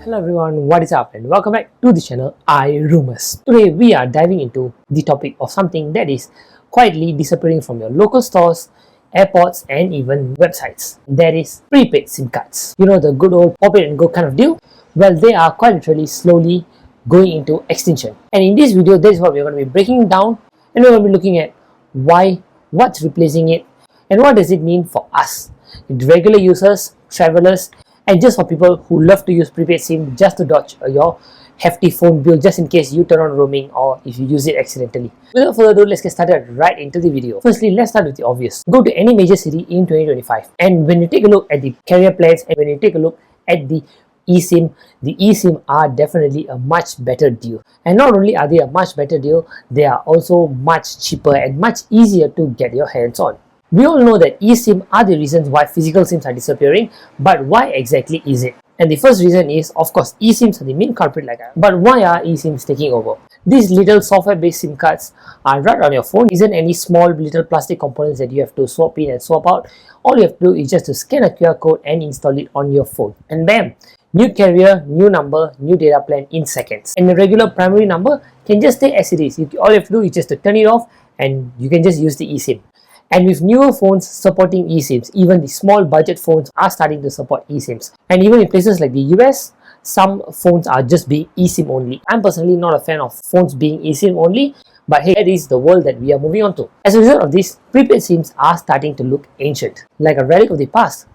Hello everyone, what is up and welcome back to the channel iRumors. Today we are diving into the topic of something that is quietly disappearing from your local stores, airports and even websites. That is prepaid SIM cards. You know, the good old pop it and go kind of deal? Well, they are quite literally slowly going into extinction. And in this video, that is what we're going to be breaking down, and we're going to be looking at why, what's replacing it, and what does it mean for us, regular users, travelers, and just for people who love to use prepaid SIM just to dodge your hefty phone bill just in case you turn on roaming or if you use it accidentally. Without further ado, let's get started right into the video. Firstly, let's start with the obvious. Go to any major city in 2025, and when you take a look at the carrier plans and when you take a look at the eSIM are definitely a much better deal. And not only are they a much better deal, they are also much cheaper and much easier to get your hands on. We all know that eSIM are the reasons why physical SIMs are disappearing, but why exactly is it? And the first reason is, of course, eSIMs are the main culprit but why are eSIMs taking over? These little software-based SIM cards are right on your phone. Isn't any small little plastic components that you have to swap in and swap out. All you have to do is just to scan a QR code and install it on your phone. And bam! New carrier, new number, new data plan in seconds. And the regular primary number can just stay as it is. All you have to do is just to turn it off and you can just use the eSIM. And with newer phones supporting eSIMs, even the small budget phones are starting to support eSIMs. And even in places like the US, some phones are just being eSIM only. I'm personally not a fan of phones being eSIM only, but hey, that is the world that we are moving on to. As a result of this, prepaid SIMs are starting to look ancient, like a relic of the past,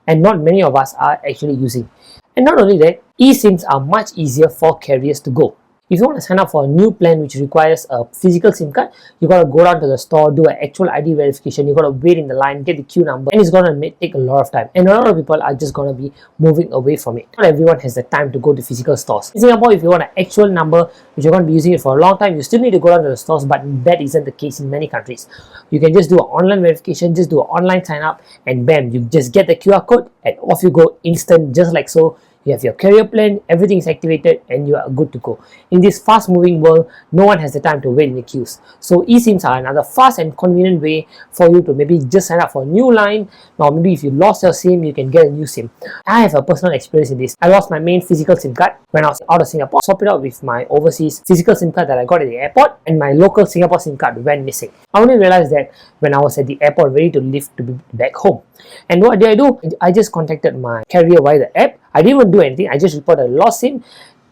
and not many of us are actually using. And not only that, eSIMs are much easier for carriers to go. If you want to sign up for a new plan which requires a physical SIM card, you got to go down to the store, do an actual ID verification, you got to wait in the line, get the queue number, and it's going to take a lot of time. And a lot of people are just going to be moving away from it. Not everyone has the time to go to physical stores. In Singapore, if you want an actual number which you're going to be using it for a long time, you still need to go down to the stores, but that isn't the case in many countries. You can just do an online verification, just do an online sign up, and bam, you just get the QR code and off you go, instant, just like so. You have your carrier plan, everything is activated and you are good to go. In this fast moving world, no one has the time to wait in the queues. So eSIMs are another fast and convenient way for you to maybe just sign up for a new line, or maybe if you lost your SIM, you can get a new SIM. I have a personal experience in this. I lost my main physical SIM card when I was out of Singapore. Swap it out with my overseas physical SIM card that I got at the airport, and my local Singapore SIM card went missing. I only realized that when I was at the airport ready to leave to be back home. And what did I do? I just contacted my carrier via the app. I didn't even do anything. I just reported a lost SIM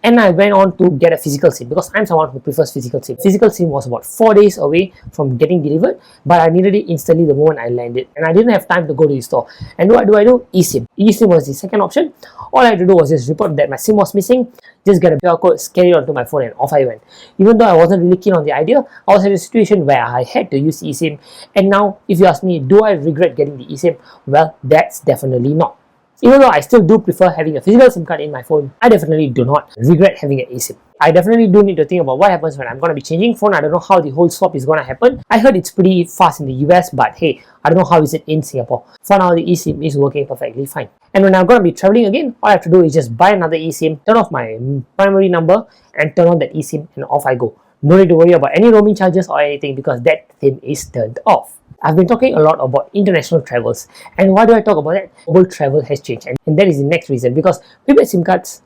and I went on to get a physical SIM because I'm someone who prefers physical SIM. Physical SIM was about 4 days away from getting delivered, but I needed it instantly the moment I landed and I didn't have time to go to the store. And what do I do? eSIM. eSIM was the second option. All I had to do was just report that my SIM was missing, just get a QR code, scan it onto my phone and off I went. Even though I wasn't really keen on the idea, I was in a situation where I had to use eSIM. And now, if you ask me, do I regret getting the eSIM? Well, that's definitely not. Even though I still do prefer having a physical SIM card in my phone, I definitely do not regret having an eSIM. I definitely do need to think about what happens when I'm going to be changing phone. I don't know how the whole swap is going to happen. I heard it's pretty fast in the US, but hey, I don't know how is it in Singapore. For now, the eSIM is working perfectly fine. And when I'm going to be traveling again, all I have to do is just buy another eSIM, turn off my primary number and turn on that eSIM and off I go. No need to worry about any roaming charges or anything because that thing is turned off. I've been talking a lot about international travels, and why do I talk about that? Global travel has changed, and that is the next reason, because prepaid SIM cards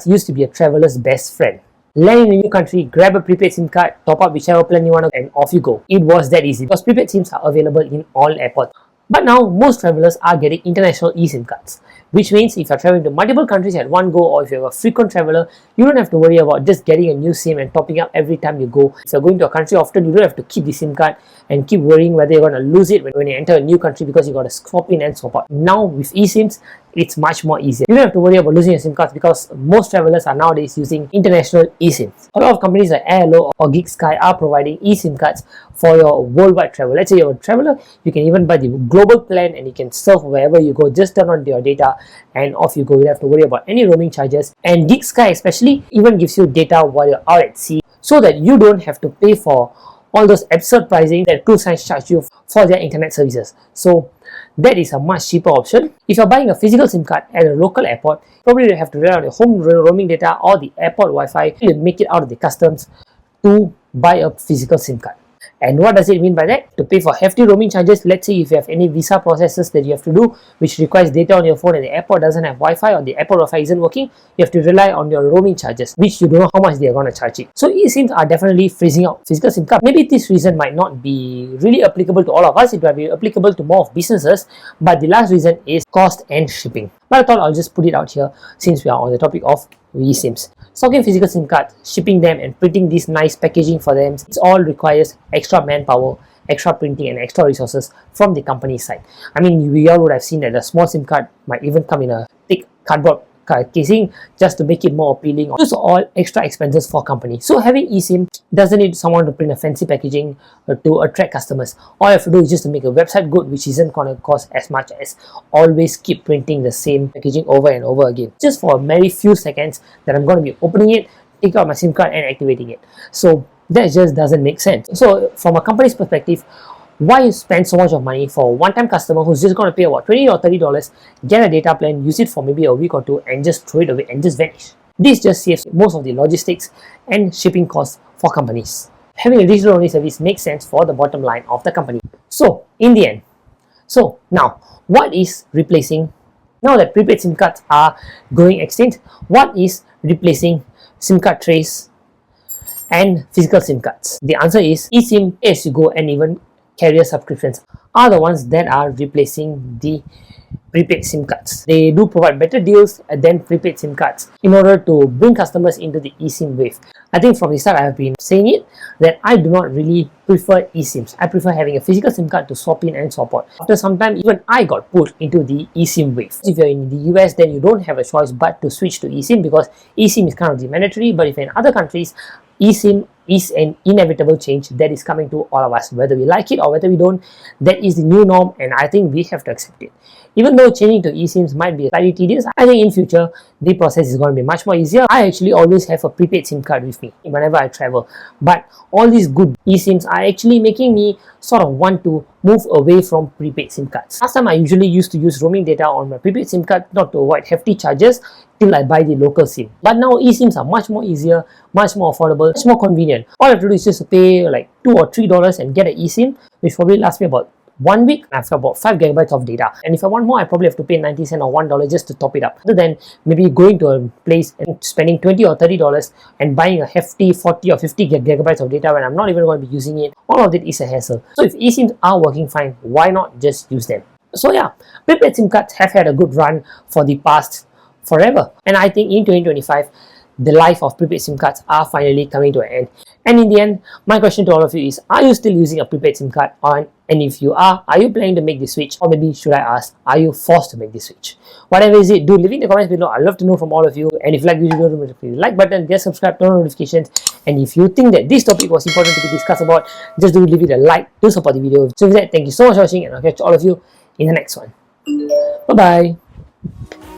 used to be a traveler's best friend. Land in a new country, grab a prepaid SIM card, top up whichever plan you want, and off you go. It was that easy because prepaid SIMs are available in all airports. But now, most travelers are getting international eSIM cards, which means if you're traveling to multiple countries at one go, or if you're a frequent traveler, you don't have to worry about just getting a new SIM and topping up every time you go. If you're going to a country often, you don't have to keep the SIM card and keep worrying whether you're going to lose it when you enter a new country because you got to swap in and swap out. Now, with eSIMs, it's much more easier. You don't have to worry about losing your SIM cards because most travelers are nowadays using international eSIMs. A lot of companies like Airlo or GigSky are providing eSIM cards for your worldwide travel. Let's say you're a traveler, you can even buy the global plan and you can surf wherever you go. Just turn on your data and off you go. You don't have to worry about any roaming charges. And GigSky especially even gives you data while you're out at sea so that you don't have to pay for all those absurd pricing that cruise lines charge you for their internet services. So that is a much cheaper option. If you're buying a physical SIM card at a local airport, probably you have to rely on your home roaming data or the airport Wi-Fi to make it out of the customs to buy a physical SIM card. And what does it mean by that? To pay for hefty roaming charges, let's say if you have any visa processes that you have to do which requires data on your phone and the airport doesn't have Wi-Fi or the airport Wi-Fi isn't working, you have to rely on your roaming charges, which you don't know how much they are going to charge it. So eSIMs are definitely freezing out physical SIM card. Maybe this reason might not be really applicable to all of us, it might be applicable to more of businesses, but the last reason is cost and shipping. But I thought I'll just put it out here since we are on the topic of eSIMs. Stocking physical SIM cards, shipping them and printing this nice packaging for them, it all requires extra manpower, extra printing and extra resources from the company side. I mean, we all would have seen that a small SIM card might even come in a thick cardboard casing just to make it more appealing. Those are all extra expenses for companies. So having eSIM doesn't need someone to print a fancy packaging to attract customers. All you have to do is just to make a website good, which isn't going to cost as much as always keep printing the same packaging over and over again. Just for a very few seconds that I'm going to be opening it, take out my SIM card and activating it. So that just doesn't make sense. So from a company's perspective, why you spend so much of money for a one-time customer who's just going to pay about $20 or $30, get a data plan, use it for maybe a week or two and just throw it away and just vanish? This just saves most of the logistics and shipping costs for companies. Having a digital-only service makes sense for the bottom line of the company. So in the end, now what is replacing, now that prepaid SIM cards are going extinct, what is replacing SIM card trays and physical SIM cards? The answer is eSIM, pay-as-you-go and even carrier subscriptions are the ones that are replacing the prepaid SIM cards. They do provide better deals than prepaid SIM cards in order to bring customers into the eSIM wave. I think from the start I have been saying it that I do not really prefer eSIMs. I prefer having a physical SIM card to swap in and swap out. After some time, even I got pulled into the eSIM wave. If you're in the US, then you don't have a choice but to switch to eSIM because eSIM is kind of the mandatory, but if you're in other countries, eSIM is an inevitable change that is coming to all of us. Whether we like it or whether we don't, that is the new norm and I think we have to accept it. Even though changing to eSIMs might be slightly tedious, I think in future the process is going to be much more easier. I actually always have a prepaid SIM card with me whenever I travel, but all these good eSIMs are actually making me sort of want to move away from prepaid SIM cards. Last time I usually used to use roaming data on my prepaid SIM card not to avoid hefty charges till I buy the local SIM. But now eSIMs are much more easier, much more affordable, much more convenient. All I have to do is just to pay like $2 or $3 and get an eSIM, which probably lasts me about 1 week. I have about 5 gigabytes of data, and if I want more I probably have to pay 90 cents or $1 just to top it up, other than maybe going to a place and spending $20 or $30 and buying a hefty 40 or 50 gigabytes of data when I'm not even going to be using it. All of it is a hassle. So if eSIMs are working fine, why not just use them? So yeah, prepaid SIM cards have had a good run for the past forever, and I think in 2025 the life of prepaid SIM cards are finally coming to an end. And in the end, my question to all of you is, are you still using a prepaid SIM card? And if you are you planning to make the switch? Or maybe should I ask, are you forced to make the switch? Whatever is it, do leave it in the comments below. I'd love to know from all of you. And if you like this video, don't forget to like button, get subscribe, turn on notifications. And if you think that this topic was important to be discussed about, just do leave it a like to support the video. So with that, thank you so much for watching and I'll catch all of you in the next one. Bye bye.